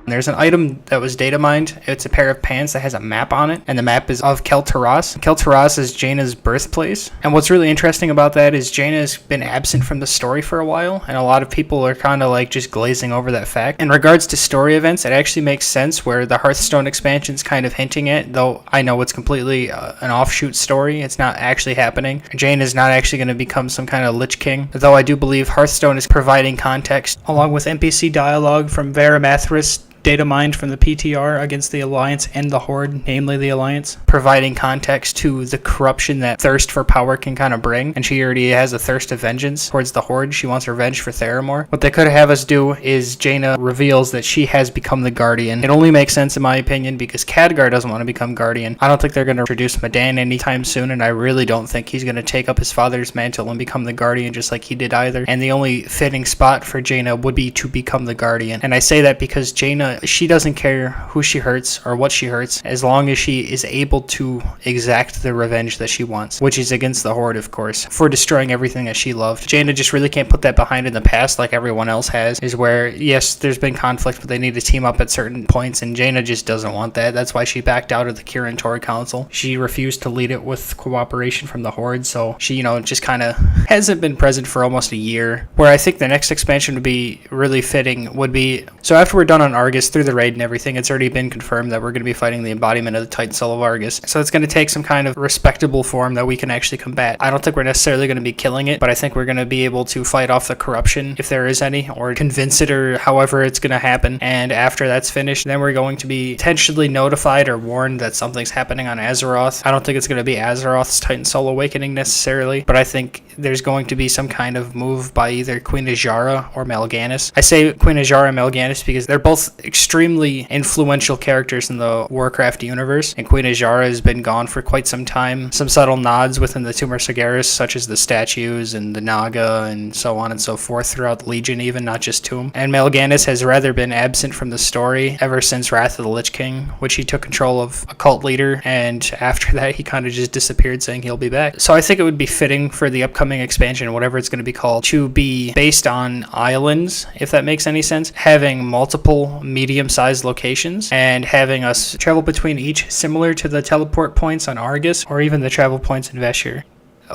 There's an item that was data mined. It's a pair of pants that has a map on it, and the map is of Kul Tiras. Kul Tiras is Jaina's birthplace, and what's really interesting about that is Jaina's been absent from the story for a while, and a lot of people are kind of like just glazing over that fact. In regards to story events, it actually makes sense where the Hearthstone expansion's kind of hinting at, though I know it's completely an offshoot story. It's not actually happening. Jaina's not actually going to become some kind of Lich King, though I do believe Hearthstone is providing context, along with NPC dialogue from Varamathras, data mined from the PTR against the Alliance and the Horde, namely the Alliance, providing context to the corruption that thirst for power can kind of bring. And she already has a thirst of vengeance towards the Horde. She wants revenge for Theramore. What they could have us do is Jaina reveals that she has become the Guardian. It only makes sense in my opinion because Khadgar doesn't want to become Guardian. I don't think they're going to introduce Madan anytime soon, and I really don't think he's going to take up his father's mantle and become the Guardian just like he did either. And the only fitting spot for Jaina would be to become the Guardian. And I say that because Jaina, she doesn't care who she hurts or what she hurts as long as she is able to exact the revenge that she wants, which is against the Horde, of course, for destroying everything that she loved. Jaina just really can't put that behind in the past like everyone else has, is where, yes, there's been conflict, but they need to team up at certain points, and Jaina just doesn't want that. That's why she backed out of the Kirin Tor Council. She refused to lead it with cooperation from the Horde, so she, just kind of hasn't been present for almost a year. Where I think the next expansion would be really fitting would be, so after we're done on Argus through the raid and everything, it's already been confirmed that we're going to be fighting the embodiment of the Titan Soul of Argus. So it's going to take some kind of respectable form that we can actually combat. I don't think we're necessarily going to be killing it, but I think we're going to be able to fight off the corruption, if there is any, or convince it, or however it's going to happen. And after that's finished, then we're going to be potentially notified or warned that something's happening on Azeroth. I don't think it's going to be Azeroth's Titan Soul Awakening necessarily, but I think there's going to be some kind of move by either Queen Azshara or Mal'Ganis. I say Queen Azshara and Mal'Ganis because they're both extremely influential characters in the Warcraft universe, and Queen Azshara has been gone for quite some time. Some subtle nods within the Tomb of Sargeras, such as the statues and the Naga and so on and so forth throughout Legion, even not just Tomb. And Mal'Ganis has rather been absent from the story ever since Wrath of the Lich King, which he took control of a cult leader, and after that he kind of just disappeared, saying he'll be back. So I think it would be fitting for the upcoming expansion, whatever it's going to be called, to be based on islands, if that makes any sense, having multiple medium-sized locations and having us travel between each, similar to the teleport points on Argus or even the travel points in Veshir.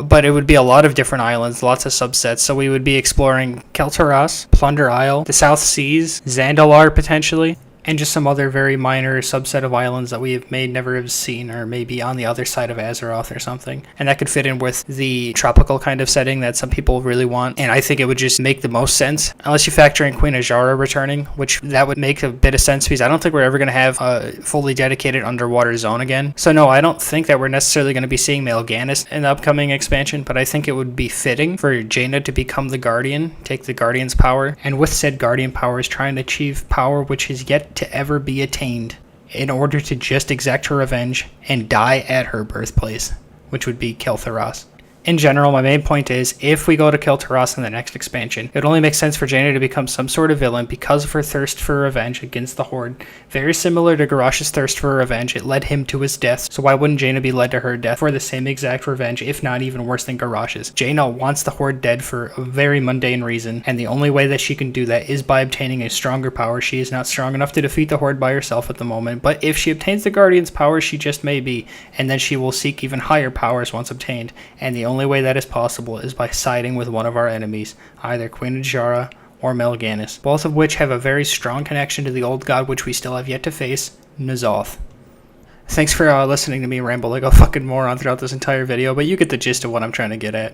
But it would be a lot of different islands, lots of subsets. So we would be exploring Kul Tiras, Plunder Isle, the South Seas, Zandalar potentially, and just some other very minor subset of islands that we may never have seen, or maybe on the other side of Azeroth or something. And that could fit in with the tropical kind of setting that some people really want, and I think it would just make the most sense, unless you factor in Queen Azshara returning, which that would make a bit of sense, because I don't think we're ever going to have a fully dedicated underwater zone again. So no, I don't think that we're necessarily going to be seeing Mal'Ganis in the upcoming expansion, but I think it would be fitting for Jaina to become the Guardian, take the Guardian's power, and with said Guardian powers trying to achieve power which is yet to ever be attained, in order to just exact her revenge and die at her birthplace, which would be Kul Tiras. In general, my main point is, if we go to Kul Tiras in the next expansion, it only makes sense for Jaina to become some sort of villain because of her thirst for revenge against the Horde. Very similar to Garrosh's thirst for revenge, it led him to his death, so why wouldn't Jaina be led to her death for the same exact revenge, if not even worse than Garrosh's? Jaina wants the Horde dead for a very mundane reason, and the only way that she can do that is by obtaining a stronger power. She is not strong enough to defeat the Horde by herself at the moment, but if she obtains the Guardian's power, she just may be, and then she will seek even higher powers once obtained, and the only way that is possible is by siding with one of our enemies, either Queen Azshara or Mal'Ganis, both of which have a very strong connection to the old god which we still have yet to face, N'Zoth. Thanks for listening to me ramble like a fucking moron throughout this entire video, but you get the gist of what I'm trying to get at.